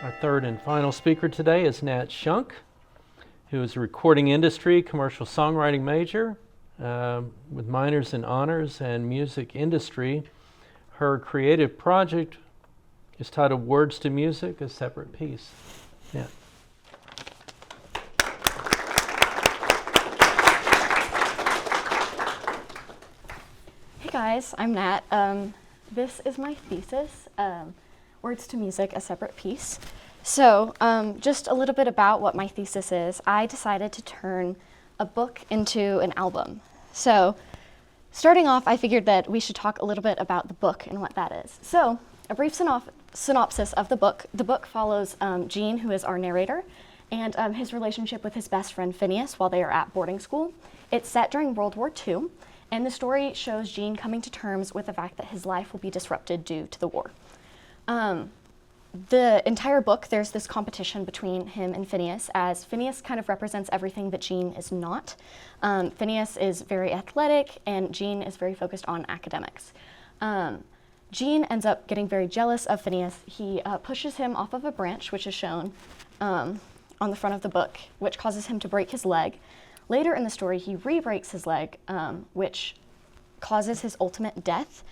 Our third and final speaker today is Nat Shunk, who is a recording industry commercial songwriting major with minors in honors and music industry. Her creative project is titled Words to Music, a Separate Piece. Nat. Hey guys, I'm Nat. This is my thesis, Words to Music, a Separate Piece. So just a little bit about what my thesis is. I decided to turn a book into an album. So starting off, I figured that we should talk a little bit about the book and what that is. So a brief synopsis of the book. The book follows Gene, who is our narrator, and his relationship with his best friend Phineas while they are at boarding school. It's set during World War II, and the story shows Gene coming to terms with the fact that his life will be disrupted due to the war. The entire book, there's this competition between him and Phineas, as Phineas kind of represents everything that Gene is not. Phineas is very athletic, and Gene is very focused on academics. Gene ends up getting very jealous of Phineas. He pushes him off of a branch, which is shown on the front of the book, which causes him to break his leg. Later in the story, he re-breaks his leg, which causes his ultimate death.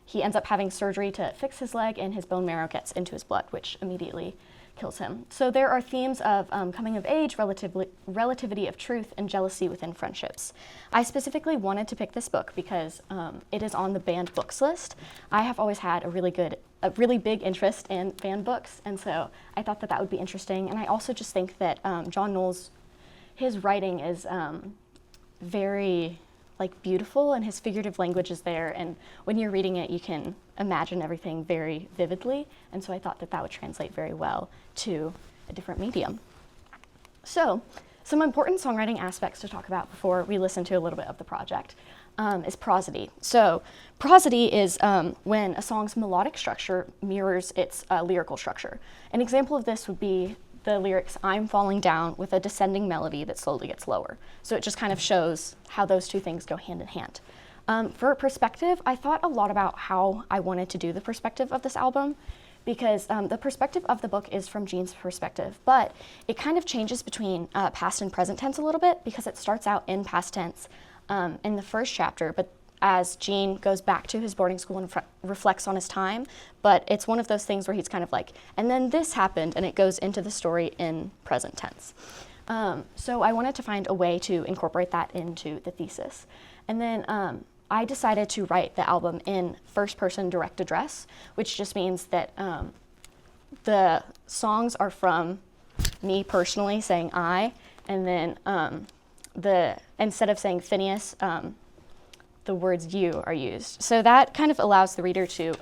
He ends up having surgery to fix his leg, and his bone marrow gets into his blood, which immediately kills him. So there are themes of coming of age, relativity of truth, and jealousy within friendships. I specifically wanted to pick this book because it is on the banned books list. I have always had a really big interest in banned books, and so I thought that that would be interesting. And I also just think that John Knowles, his writing is very beautiful, and his figurative language is there, and when you're reading it you can imagine everything very vividly, and so I thought that that would translate very well to a different medium. So some important songwriting aspects to talk about before we listen to a little bit of the project is prosody. So prosody is when a song's melodic structure mirrors its lyrical structure. An example of this would be the lyrics, "I'm falling down," with a descending melody that slowly gets lower. So it just kind of shows how those two things go hand in hand. For perspective, I thought a lot about how I wanted to do the perspective of this album, because the perspective of the book is from Gene's perspective, but it kind of changes between past and present tense a little bit, because it starts out in past tense in the first chapter, but as Gene goes back to his boarding school and reflects on his time, but it's one of those things where he's kind of like, and then this happened, and it goes into the story in present tense. So I wanted to find a way to incorporate that into the thesis. And then I decided to write the album in first-person direct address, which just means that the songs are from me personally saying I, and then instead of saying Phineas, the words you are used. So that kind of allows the reader to,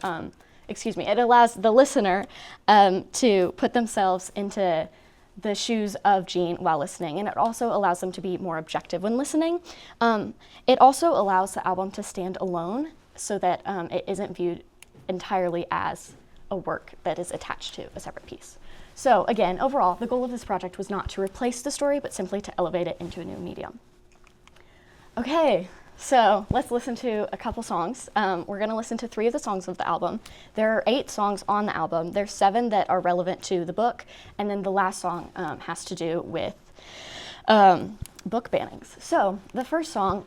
it allows the listener to put themselves into the shoes of Gene while listening, and it also allows them to be more objective when listening. It also allows the album to stand alone, so that it isn't viewed entirely as a work that is attached to a separate piece. So again, overall, the goal of this project was not to replace the story, but simply to elevate it into a new medium. Okay. So let's listen to a couple songs. We're going to listen to 3 of the songs of the album. There are 8 songs on the album. There's 7 that are relevant to the book, and then the last song has to do with book bannings. So the first song,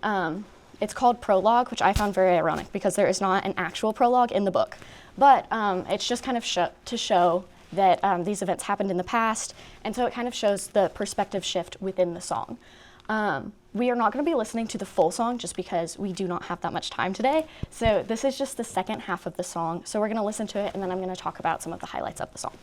it's called Prologue, which I found very ironic because there is not an actual prologue in the book. But it's just kind of to show that these events happened in the past, and so it kind of shows the perspective shift within the song. We are not going to be listening to the full song just because we do not have that much time today. So this is just the second half of the song. So we're going to listen to it, and then I'm going to talk about some of the highlights of the song.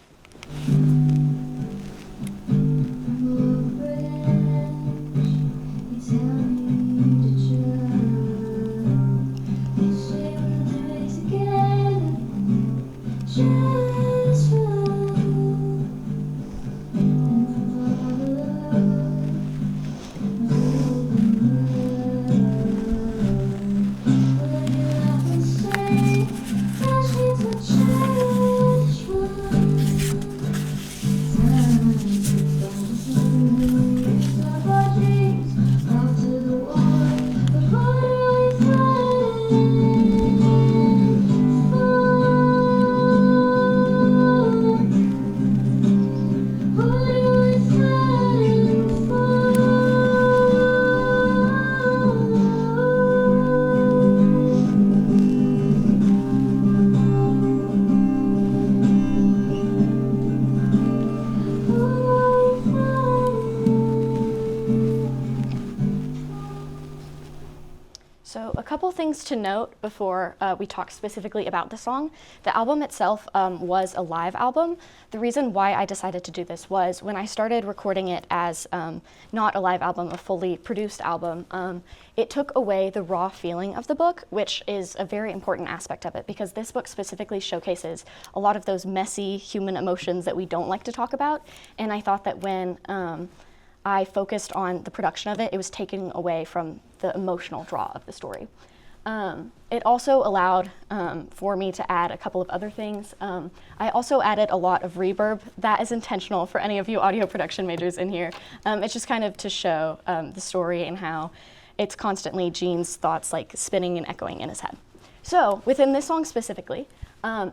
things to note before we talk specifically about the song. The album itself was a live album. The reason why I decided to do this was when I started recording it as not a live album, a fully produced album, it took away the raw feeling of the book, which is a very important aspect of it, because this book specifically showcases a lot of those messy human emotions that we don't like to talk about. And I thought that when I focused on the production of it, it was taking away from the emotional draw of the story. It also allowed for me to add a couple of other things. I also added a lot of reverb. That is intentional for any of you audio production majors in here. It's just kind of to show the story and how it's constantly Gene's thoughts like spinning and echoing in his head. So within this song specifically,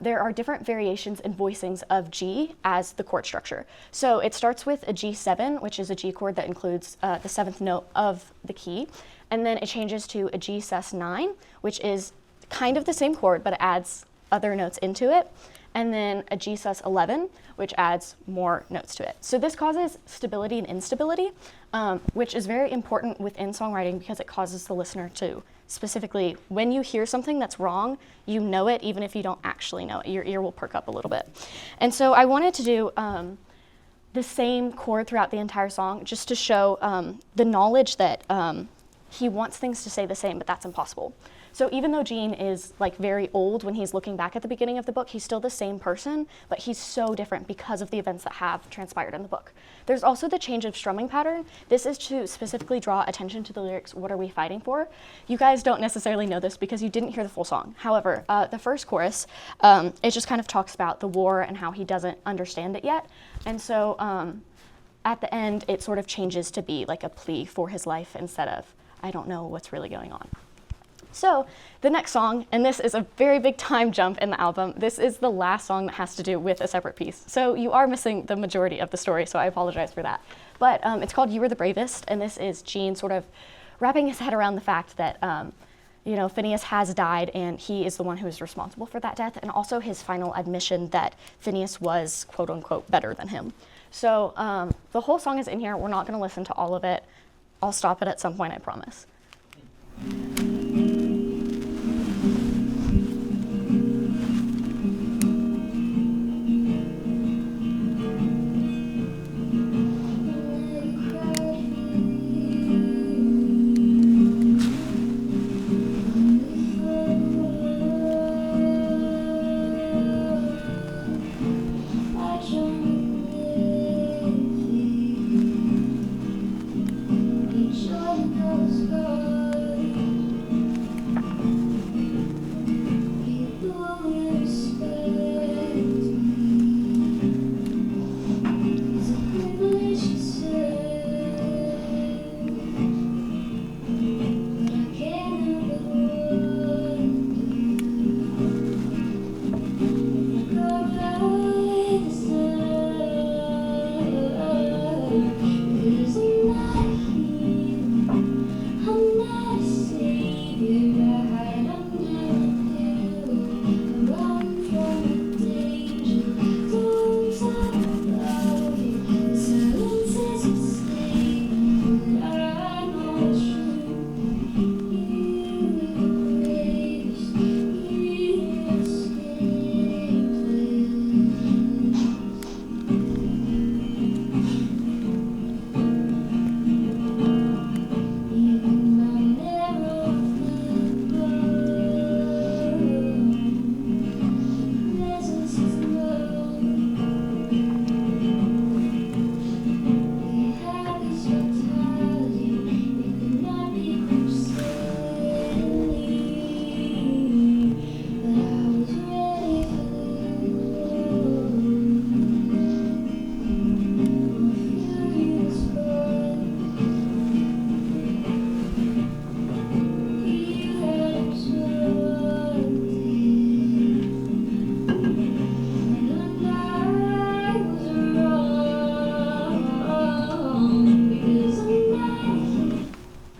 there are different variations and voicings of G as the chord structure. So it starts with a G7, which is a G chord that includes the seventh note of the key, and then it changes to a G sus9, which is kind of the same chord, but it adds other notes into it, and then a G sus11, which adds more notes to it. So this causes stability and instability, which is very important within songwriting because it causes the listener to specifically, when you hear something that's wrong, you know it even if you don't actually know it. Your ear will perk up a little bit. And so I wanted to do the same chord throughout the entire song just to show the knowledge that he wants things to stay the same, but that's impossible. So even though Gene is like very old when he's looking back at the beginning of the book, he's still the same person, but he's so different because of the events that have transpired in the book. There's also the change of strumming pattern. This is to specifically draw attention to the lyrics, "What are we fighting for?" You guys don't necessarily know this because you didn't hear the full song. However, the first chorus, it just kind of talks about the war and how he doesn't understand it yet. And so at the end, it sort of changes to be like a plea for his life instead of, I don't know what's really going on. So the next song, and this is a very big time jump in the album, this is the last song that has to do with a separate piece. So you are missing the majority of the story, so I apologize for that. But it's called You Were the Bravest, and this is Gene sort of wrapping his head around the fact that Phineas has died and he is the one who is responsible for that death, and also his final admission that Phineas was quote unquote better than him. So the whole song is in here. We're not going to listen to all of it. I'll stop it at some point, I promise.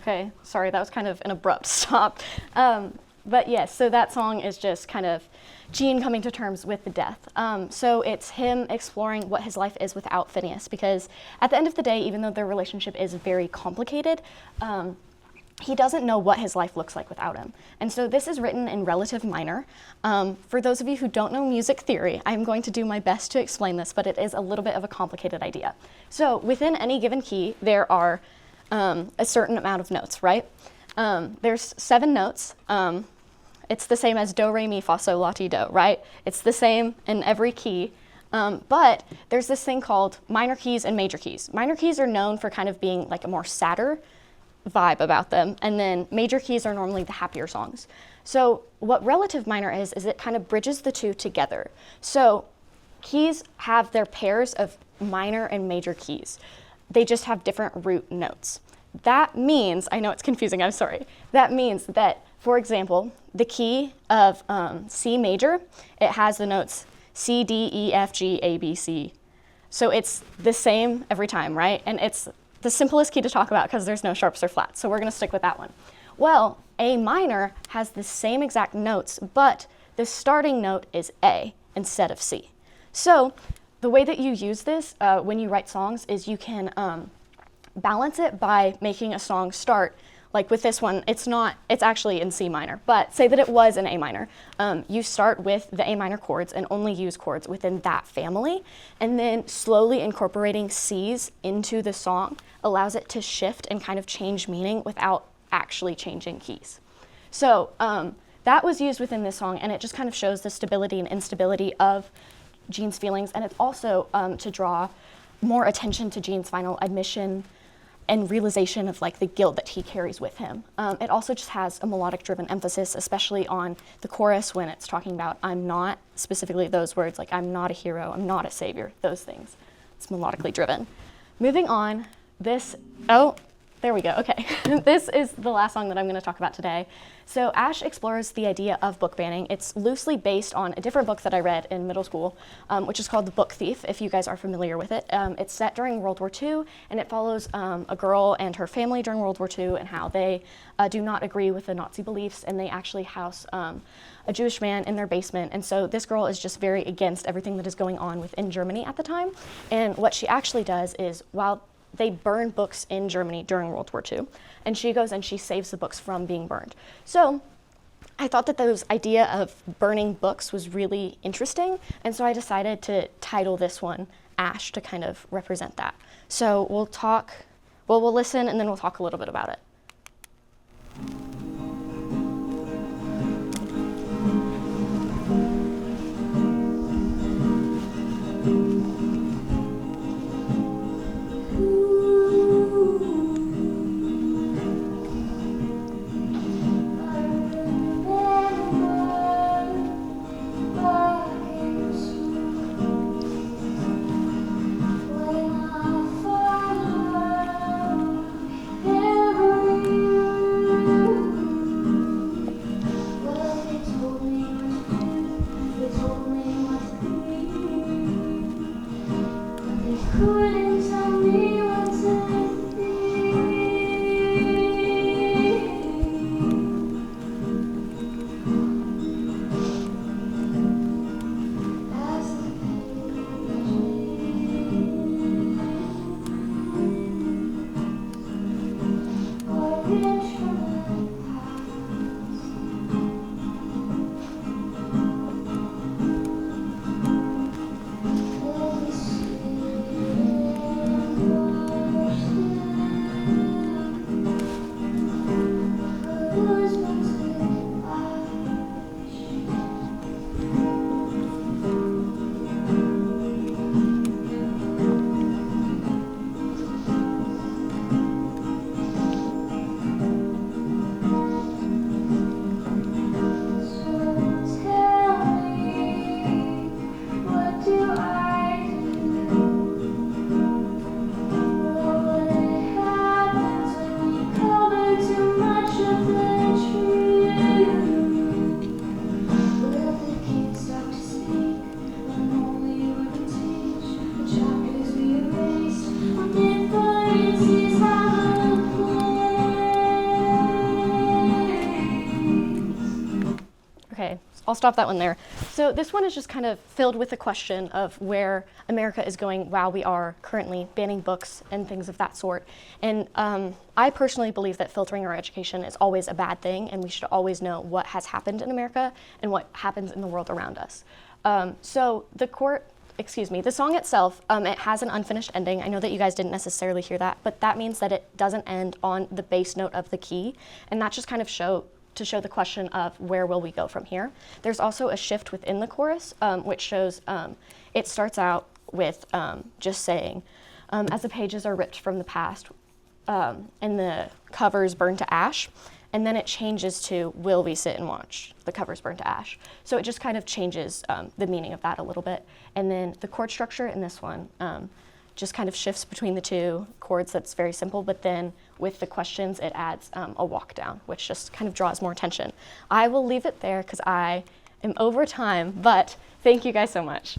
Okay, sorry, that was kind of an abrupt stop. But yes, so that song is just kind of Gene coming to terms with the death. So it's him exploring what his life is without Phineas, because at the end of the day, even though their relationship is very complicated, he doesn't know what his life looks like without him. And so this is written in relative minor. For those of you who don't know music theory, I'm going to do my best to explain this, but it is a little bit of a complicated idea. So within any given key, there are a certain amount of notes, right? There's 7 notes. It's the same as do, re, mi, fa, sol, la, ti, do, right? It's the same in every key. But there's this thing called minor keys and major keys. Minor keys are known for kind of being like a more sadder vibe about them, and then major keys are normally the happier songs. So what relative minor is it kind of bridges the two together. So keys have their pairs of minor and major keys. They just have different root notes. That means, I know it's confusing, I'm sorry. That means that, for example, the key of C major, it has the notes C, D, E, F, G, A, B, C. So it's the same every time, right? And it's the simplest key to talk about because there's no sharps or flats, so we're gonna stick with that one. Well, A minor has the same exact notes, but the starting note is A instead of C. So the way that you use this when you write songs is you can balance it by making a song start, like with this one, it's actually in C minor, but say that it was in A minor. You start with the A minor chords and only use chords within that family, and then slowly incorporating C's into the song allows it to shift and kind of change meaning without actually changing keys. So that was used within this song, and it just kind of shows the stability and instability of Gene's feelings, and it's also to draw more attention to Gene's final admission and realization of like the guilt that he carries with him. It also just has a melodic driven emphasis, especially on the chorus when it's talking about I'm not, specifically those words like I'm not a hero, I'm not a savior, those things. It's melodically driven. Moving on, there we go, okay. This is the last song that I'm gonna talk about today. So Ash explores the idea of book banning. It's loosely based on a different book that I read in middle school, which is called The Book Thief, if you guys are familiar with it. It's set during World War II, and it follows a girl and her family during World War II and how they do not agree with the Nazi beliefs, and they actually house a Jewish man in their basement. And so this girl is just very against everything that is going on within Germany at the time. And what she actually does is, while they burn books in Germany during World War II, and she goes and she saves the books from being burned. So I thought that this idea of burning books was really interesting, and so I decided to title this one Ash to kind of represent that. So we'll listen and then we'll talk a little bit about it. I'll stop that one there. So this one is just kind of filled with the question of where America is going while we are currently banning books and things of that sort. And I personally believe that filtering our education is always a bad thing, and we should always know what has happened in America and what happens in the world around us. So the song itself, it has an unfinished ending. I know that you guys didn't necessarily hear that, but that means that it doesn't end on the bass note of the key, and that just kind of show the question of where will we go from here. There's also a shift within the chorus, which shows it starts out with just saying, as the pages are ripped from the past and the covers burn to ash, and then it changes to will we sit and watch the covers burn to ash. So it just kind of changes the meaning of that a little bit. And then the chord structure in this one just kind of shifts between the two chords. That's very simple, but then with the questions, it adds a walk down, which just kind of draws more attention. I will leave it there because I am over time, but thank you guys so much.